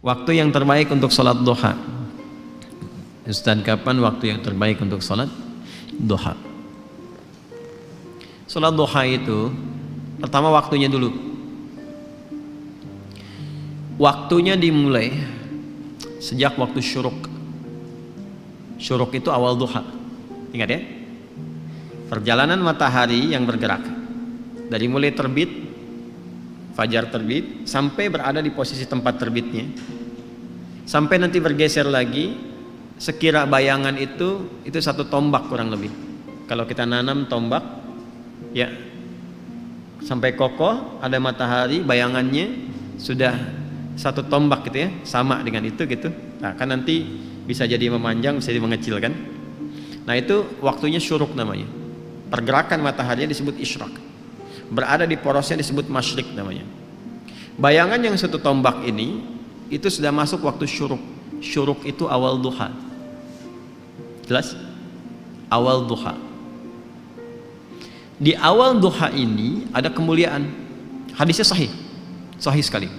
Waktu yang terbaik untuk sholat duha. Ustaz, kapan waktu yang terbaik untuk sholat duha? Sholat duha itu pertama waktunya dulu. Waktunya dimulai sejak waktu syuruk. Syuruk itu awal duha. Ingat ya? Perjalanan matahari yang bergerak dari mulai terbit, fajar terbit, sampai berada di posisi tempat terbitnya, sampai nanti bergeser lagi, sekira bayangan itu satu tombak kurang lebih. Kalau kita nanam tombak, ya sampai kokoh ada matahari, bayangannya sudah satu tombak gitu ya, sama dengan itu gitu. Nah kan nanti bisa jadi memanjang, bisa jadi mengecil kan. Nah itu waktunya syuruk namanya. Pergerakan matahari disebut isyraq. Berada di porosnya disebut masyrik namanya. Bayangan yang satu tombak ini itu sudah masuk waktu syuruk. Syuruk itu awal duha. Jelas? Awal duha. Di awal duha ini ada kemuliaan. Hadisnya sahih. Sahih sekali.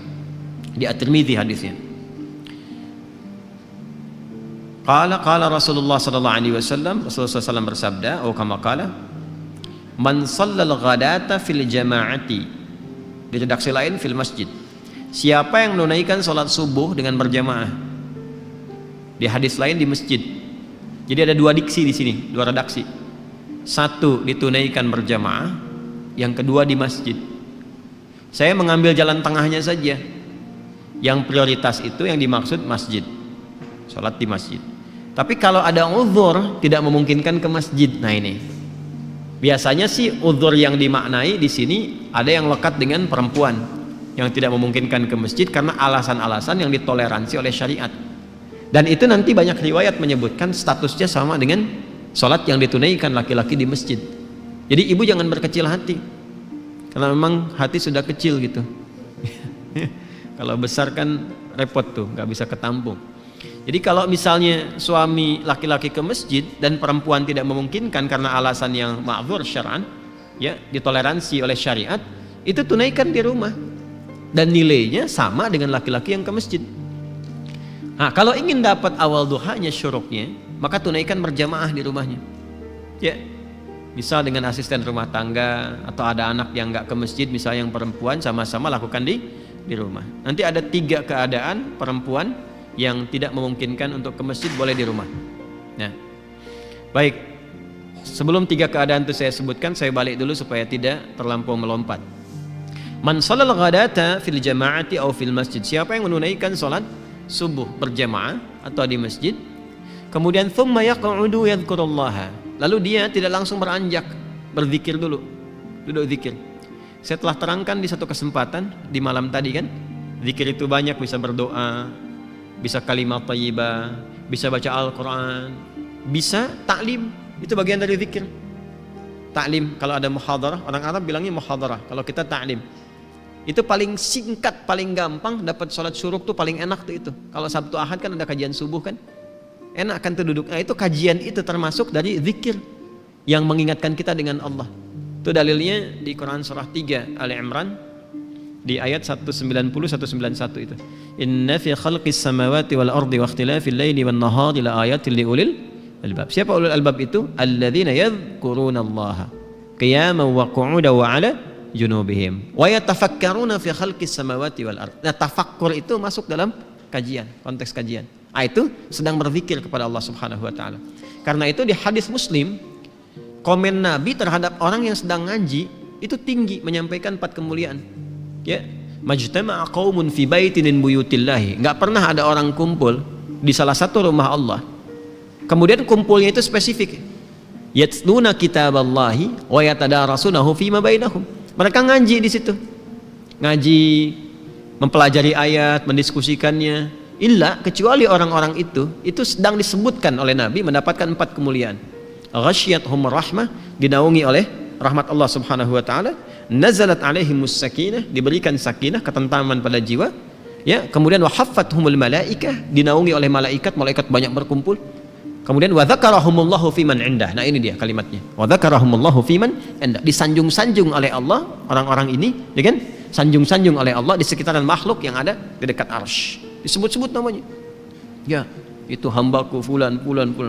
Di At-Tirmidzi hadisnya. Qala Rasulullah sallallahu alaihi wasallam, Rasulullah SAW bersabda, atau kama qala, man shallal ghadata fil jama'ati. Di redaksi lain fil masjid. Siapa yang menunaikan salat subuh dengan berjamaah. Di hadis lain di masjid. Jadi ada dua diksi di sini, dua redaksi. Satu ditunaikan berjamaah, yang kedua di masjid. Saya mengambil jalan tengahnya saja. Yang prioritas itu yang dimaksud masjid. Salat di masjid. Tapi kalau ada uzur tidak memungkinkan ke masjid, nah ini biasanya sih uzur yang dimaknai di sini ada yang lekat dengan perempuan yang tidak memungkinkan ke masjid karena alasan-alasan yang ditoleransi oleh syariat. Dan itu nanti banyak riwayat menyebutkan statusnya sama dengan sholat yang ditunaikan laki-laki di masjid. Jadi ibu jangan berkecil hati, karena memang hati sudah kecil gitu. Kalau besar kan repot tuh, nggak bisa ketampung. Jadi kalau misalnya suami laki-laki ke masjid dan perempuan tidak memungkinkan karena alasan yang ma'dzur syar'an, ya ditoleransi oleh syariat, itu tunaikan di rumah dan nilainya sama dengan laki-laki yang ke masjid. Nah, kalau ingin dapat awal duhanya syuruknya, maka tunaikan berjamaah di rumahnya. Ya, misal dengan asisten rumah tangga atau ada anak yang nggak ke masjid, misalnya yang perempuan, sama-sama lakukan di rumah. Nanti ada 3 keadaan perempuan yang tidak memungkinkan untuk ke masjid boleh di rumah. Nah, baik. Sebelum 3 keadaan itu saya sebutkan, saya balik dulu supaya tidak terlampau melompat. Man shalal ghadata fil jama'ati aw fil masjid. Siapa yang menunaikan salat subuh berjamaah atau di masjid, kemudian thumma yaq'udu yadhkurullaha. Lalu dia tidak langsung beranjak, berzikir dulu. Duduk zikir. Saya telah terangkan di satu kesempatan di malam tadi kan, zikir itu banyak, bisa berdoa, bisa kalimat thayyibah, bisa baca Al-Quran, bisa taklim, itu bagian dari zikir. Taklim, kalau ada muhadarah, orang Arab bilangnya muhadarah, kalau kita taklim, itu paling singkat, paling gampang, dapat sholat syuruk tuh paling enak tuh itu. Kalau Sabtu Ahad kan ada kajian subuh kan, enak kan tuh duduk. Nah itu kajian itu termasuk dari zikir yang mengingatkan kita dengan Allah. Itu dalilnya di Quran surah 3 Ali Imran di ayat 190-191 itu. Inna fi khalqis samawati wal ardi wa ikhtilafil laili wan nahari la ayatil liulil albab. Siapa ulul albab itu? Alladzina yadhkurunallaha qiyaman wa qu'udan wa 'ala junubihim wa yatafakkaruna fi khalqis samawati wal ardi. Nah, tafakkur itu masuk dalam kajian, konteks kajian. Ah, itu sedang berzikir kepada Allah Subhanahu wa taala. Karena itu di hadis Muslim, komen Nabi terhadap orang yang sedang ngaji itu tinggi, menyampaikan 4 kemuliaan. Ya, majtama'a qaumun fi baitin min buyutillahi. Enggak pernah ada orang kumpul di salah satu rumah Allah. Kemudian kumpulnya itu spesifik. Yatluna kitaballahi wa yatadarasunahu fima bainahum. Mereka ngaji di situ. Ngaji, mempelajari ayat, mendiskusikannya. Kecuali orang-orang itu sedang disebutkan oleh Nabi mendapatkan 4 kemuliaan. Ghasyiyatuhum rahmah, dinaungi oleh rahmat Allah Subhanahu wa taala. Nazalat alaihimus sakinah, diberikan sakinah, ketentraman pada jiwa, ya. Kemudian wa haffathumul malaikah, dinaungi oleh malaikat banyak berkumpul. Kemudian wa dzakarahumullahu fiman indah. Nah ini dia kalimatnya, wa dzakarahumullahu fiman indah, disanjung-sanjung oleh Allah orang-orang ini, ya kan? Sanjung-sanjung oleh Allah di sekitaran makhluk yang ada di dekat arsy. disebut-sebut namanya. Ya, itu hambaku fulan.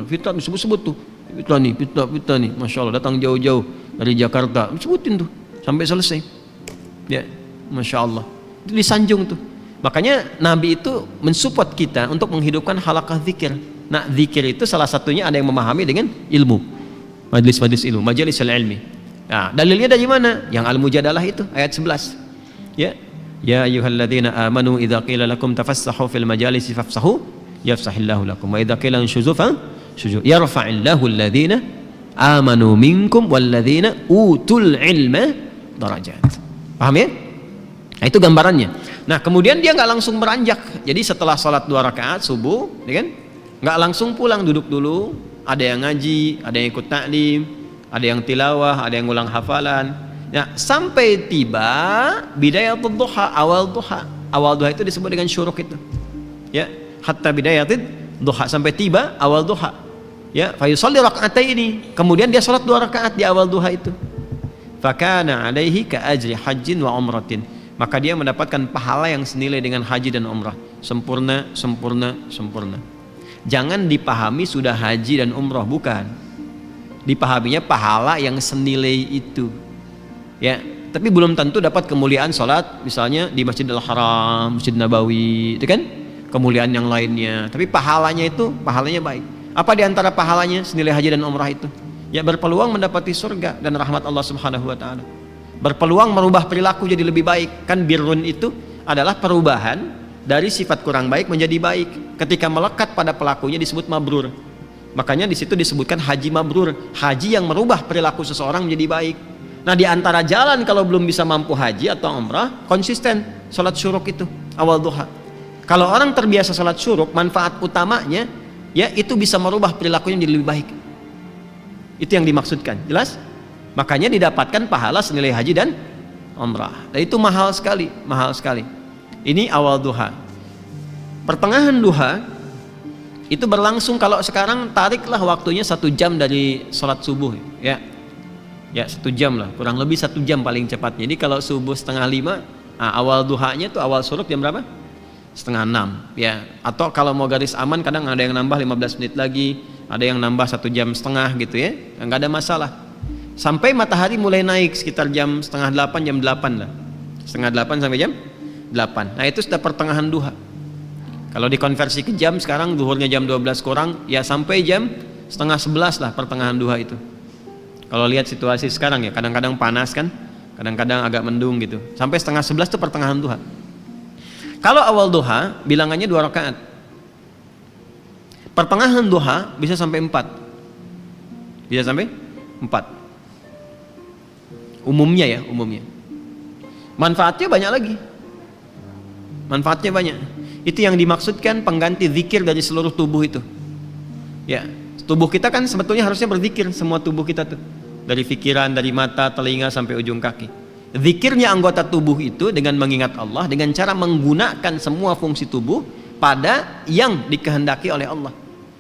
Fitnah disebut-sebut tuh. Fitnah nih. Masya Allah, datang jauh-jauh dari Jakarta, sebutin tuh sampai selesai. Ya, Masya Allah. Itu disanjung tuh. Makanya Nabi itu mensupport kita untuk menghidupkan halaqah zikir. Nah, zikir itu salah satunya ada yang memahami dengan ilmu. Majlis-majlis ilmu, majalis ilmi. Nah, dalilnya dari mana? Yang Al-Mujadalah itu ayat 11. Ya. Ya ayyuhalladzina amanu idza qila lakum tafassahu fil majalisi fafsahu yafsahillahu lakum wa idza qila inshuzu yarfa'illahu alladzina amanu minkum walladzina utul ilma darajat. Paham ya? Nah, itu gambarannya. Nah, kemudian dia nggak langsung beranjak. Jadi setelah sholat 2 rakaat subuh, ya kan? Nggak langsung pulang, duduk dulu. Ada yang ngaji, ada yang ikut taklim, ada yang tilawah, ada yang ulang hafalan. Nah, sampai tiba bidayatul duha, awal duha. Awal duha itu disebut dengan syuruk itu. Ya, hatta bidayatul duha, sampai tiba awal duha. Ya, fa yusalli raka'ataini. Kemudian dia salat 2 rakaat di awal duha itu. Fakana alaihi ka ajri hajjin wa umratin. Maka dia mendapatkan pahala yang senilai dengan haji dan umrah. Sempurna. Jangan dipahami sudah haji dan umrah, bukan. Dipahaminya pahala yang senilai itu. Ya, tapi belum tentu dapat kemuliaan salat misalnya di Masjidil Haram, Masjid Nabawi, itu kan kemuliaan yang lainnya. Tapi pahalanya baik. Apa di antara pahalanya senilai haji dan umrah itu? Ya, berpeluang mendapati surga dan rahmat Allah Subhanahu wa taala. Berpeluang merubah perilaku jadi lebih baik. Kan birrun itu adalah perubahan dari sifat kurang baik menjadi baik. Ketika melekat pada pelakunya disebut mabrur. Makanya di situ disebutkan haji mabrur, haji yang merubah perilaku seseorang menjadi baik. Nah, di antara jalan kalau belum bisa mampu haji atau umrah, konsisten salat syuruk itu awal duha. Kalau orang terbiasa salat syuruk, manfaat utamanya ya itu bisa merubah perilakunya jadi lebih baik. Itu yang dimaksudkan, jelas? Makanya didapatkan pahala senilai haji dan umrah. Dan itu mahal sekali. Ini awal duha. Pertengahan duha itu berlangsung, kalau sekarang tariklah waktunya 1 jam dari sholat subuh, ya 1 jam lah, kurang lebih 1 jam paling cepat. Jadi kalau subuh 4:30, nah, awal duhanya tuh awal syuruk jam berapa? 5:30, ya. Atau kalau mau garis aman kadang ada yang nambah 15 menit lagi, ada yang nambah 1,5 jam gitu ya, nggak ada masalah. Sampai matahari mulai naik sekitar jam 7:30, jam 8 lah, 7:30 sampai jam 8. Nah, itu sudah pertengahan duha. Kalau dikonversi ke jam sekarang, zuhurnya jam 12 kurang, ya sampai jam 10:30 lah pertengahan duha itu. Kalau lihat situasi sekarang ya, kadang-kadang panas kan, kadang-kadang agak mendung gitu. Sampai 10:30 itu pertengahan duha. Kalau awal duha bilangannya 2 rakaat. Pertengahan duha bisa sampai 4. Bisa sampai 4. Umumnya. Manfaatnya banyak lagi. Itu yang dimaksudkan pengganti zikir dari seluruh tubuh itu. Ya, tubuh kita kan sebetulnya harusnya berzikir, semua tubuh kita tuh. Dari pikiran, dari mata, telinga sampai ujung kaki. Zikirnya anggota tubuh itu dengan mengingat Allah, dengan cara menggunakan semua fungsi tubuh pada yang dikehendaki oleh Allah.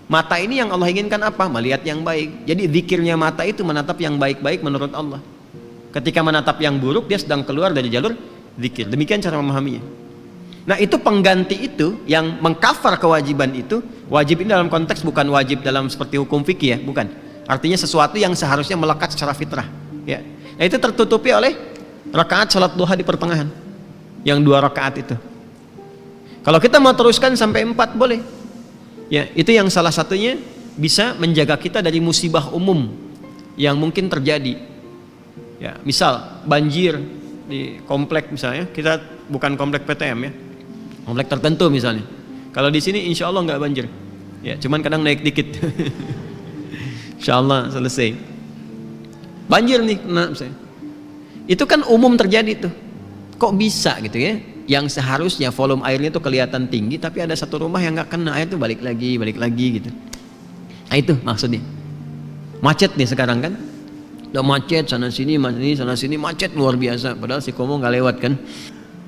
Mata ini yang Allah inginkan apa? Melihat yang baik. Jadi zikirnya mata itu menatap yang baik-baik menurut Allah. Ketika menatap yang buruk, dia sedang keluar dari jalur zikir. Demikian cara memahaminya. Nah, itu pengganti itu yang mengkafar kewajiban itu. Wajib ini dalam konteks bukan wajib dalam seperti hukum fikih ya, bukan. Artinya sesuatu yang seharusnya melekat secara fitrah, ya. Nah, itu tertutupi oleh rakaat salat duha di pertengahan. Yang 2 rakaat itu. Kalau kita mau teruskan sampai 4 boleh. Ya, itu yang salah satunya bisa menjaga kita dari musibah umum yang mungkin terjadi. Ya, misal banjir di komplek misalnya, kita bukan komplek PTM ya. Komplek tertentu misalnya. Kalau di sini insya Allah nggak banjir. Ya, cuman kadang naik dikit. Insya Allah selesai. Banjir nih, nah misalnya. Itu kan umum terjadi tuh. Kok bisa gitu ya? Yang seharusnya volume airnya tuh kelihatan tinggi, tapi ada satu rumah yang nggak kena, air tuh balik lagi gitu. Nah, itu maksudnya. Macet nih sekarang kan. Udah macet sana sini macet luar biasa. Padahal si Komo nggak lewat kan.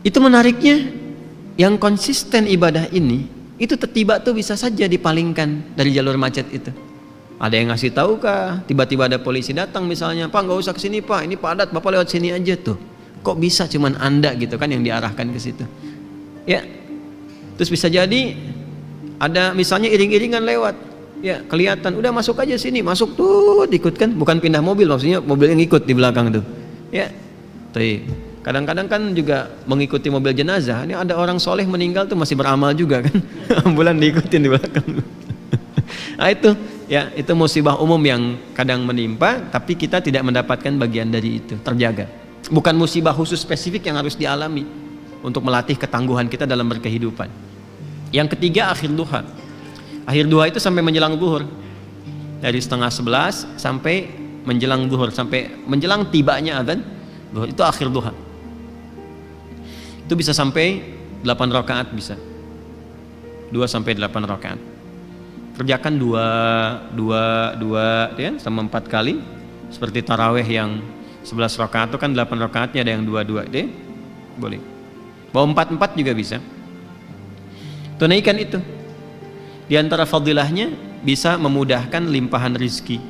Itu menariknya, yang konsisten ibadah ini itu tiba tuh bisa saja dipalingkan dari jalur macet itu. Ada yang ngasih tahu kah? Tiba-tiba ada polisi datang misalnya, Pak nggak usah kesini Pak, ini padat, Bapak lewat sini aja tuh. Kok bisa cuman Anda gitu kan yang diarahkan ke situ? Ya, Terus bisa jadi ada misalnya iring-iringan lewat, ya kelihatan, udah masuk aja sini, masuk tuh, ikut kan, bukan pindah mobil, maksudnya mobil yang ikut di belakang tuh, ya. Tuh, kadang-kadang kan juga mengikuti mobil jenazah. Ini ada orang soleh meninggal tuh masih beramal juga kan, ambulan diikutin di belakang. Nah itu, ya itu musibah umum yang kadang menimpa, tapi kita tidak mendapatkan bagian dari itu, terjaga. Bukan musibah khusus spesifik yang harus dialami untuk melatih ketangguhan kita dalam berkehidupan. Yang ketiga, akhir duha. Akhir duha itu sampai menjelang zuhur, dari setengah 11 sampai menjelang zuhur, sampai menjelang tibanya adzan zuhur, itu akhir duha. Itu bisa sampai 8 rakaat, bisa 2 sampai 8 rakaat. Kerjakan 2 ya, sama 4 kali. Seperti taraweh yang 11 rakaat itu kan 8 rakaatnya, ada yang 2 deh, boleh. Mau 4 juga bisa. Tunaikan itu. Di antara fadilahnya bisa memudahkan limpahan rizki.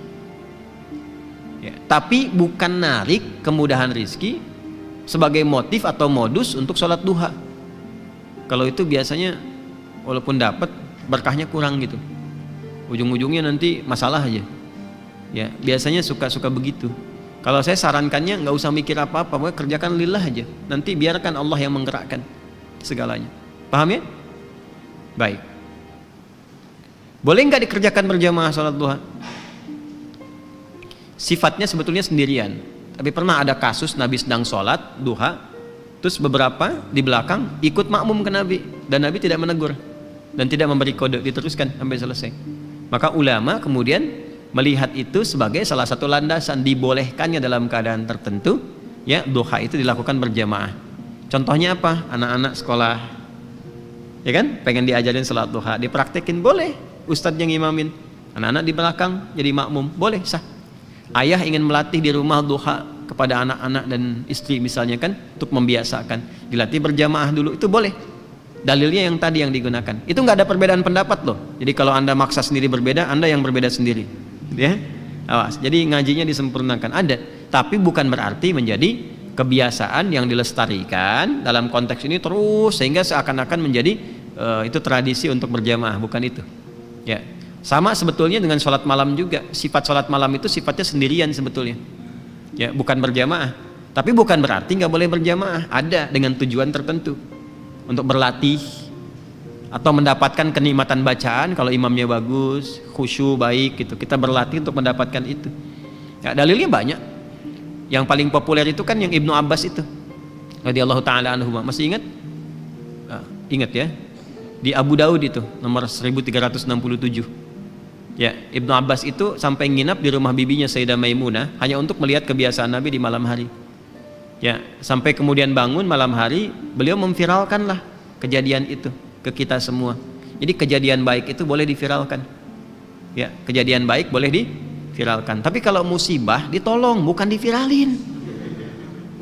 Ya, tapi bukan narik kemudahan rizki sebagai motif atau modus untuk sholat duha. Kalau itu biasanya walaupun dapat, berkahnya kurang gitu. Ujung-ujungnya nanti masalah aja. Ya, biasanya suka begitu. Kalau saya sarankannya nggak usah mikir apa-apa, pokoknya kerjakan lillah aja. Nanti biarkan Allah yang menggerakkan segalanya. Paham ya? Baik. Boleh nggak dikerjakan berjamaah sholat duha? Sifatnya sebetulnya sendirian. Tapi pernah ada kasus Nabi sedang sholat duha, terus beberapa di belakang ikut makmum ke Nabi, dan Nabi tidak menegur dan tidak memberi kode, diteruskan sampai selesai. Maka ulama kemudian melihat itu sebagai salah satu landasan dibolehkannya dalam keadaan tertentu, ya duha itu dilakukan berjamaah. Contohnya apa? Anak-anak sekolah, ya kan, pengen diajarin salat duha, dipraktekin, boleh. Ustadz yang imamin, anak-anak di belakang jadi makmum, boleh, sah. Ayah ingin melatih di rumah duha kepada anak-anak dan istri misalnya kan, untuk membiasakan, dilatih berjamaah dulu, itu boleh. Dalilnya yang tadi yang digunakan. Itu nggak ada perbedaan pendapat loh. Jadi kalau Anda maksa sendiri berbeda, Anda yang berbeda sendiri. Ya, awas. Jadi ngajinya disempurnakan, ada, tapi bukan berarti menjadi kebiasaan yang dilestarikan dalam konteks ini terus sehingga seakan-akan menjadi itu tradisi untuk berjamaah, bukan itu. Ya, sama sebetulnya dengan sholat malam juga. Sifat sholat malam itu sifatnya sendirian sebetulnya. Ya, bukan berjamaah. Tapi bukan berarti nggak boleh berjamaah. Ada dengan tujuan tertentu untuk berlatih atau mendapatkan kenikmatan bacaan. Kalau imamnya bagus, khusyuk baik gitu, kita berlatih untuk mendapatkan itu. Ya, dalilnya banyak. Yang paling populer itu kan yang Ibnu Abbas itu, radhiyallahu taala anhu. Masih ingat? Ingat ya, di Abu Daud itu nomor 1367. Ya, Ibnu Abbas itu sampai nginap di rumah bibinya Sayyidah Maimunah hanya untuk melihat kebiasaan Nabi di malam hari. Ya, sampai kemudian bangun malam hari, beliau memviralkanlah kejadian itu ke kita semua. Jadi kejadian baik itu boleh diviralkan. Ya, kejadian baik boleh diviralkan. Tapi kalau musibah ditolong, bukan diviralin.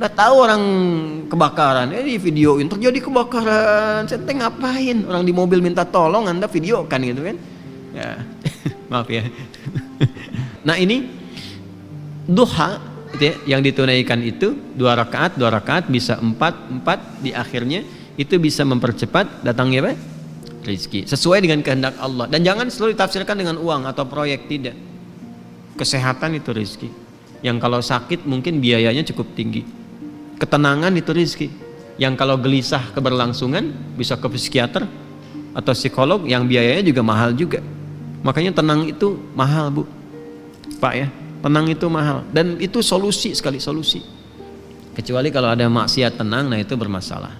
Udah tahu orang kebakaran, di videoin terjadi kebakaran, saya ngapain? Orang di mobil minta tolong, Anda videokan gitu kan? Ya, maaf ya. Nah ini duha itu ya, yang ditunaikan itu 2 rakaat bisa 4 di akhirnya, itu bisa mempercepat datangnya apa? Rezeki sesuai dengan kehendak Allah. Dan jangan selalu ditafsirkan dengan uang atau proyek, tidak. Kesehatan itu rezeki, yang kalau sakit mungkin biayanya cukup tinggi. Ketenangan itu rezeki, yang kalau gelisah keberlangsungan bisa ke psikiater atau psikolog, yang biayanya juga mahal juga. Makanya tenang itu mahal, Bu, Pak ya. Tenang itu mahal, dan itu solusi sekali, solusi. Kecuali kalau ada maksiat tenang, nah itu bermasalah.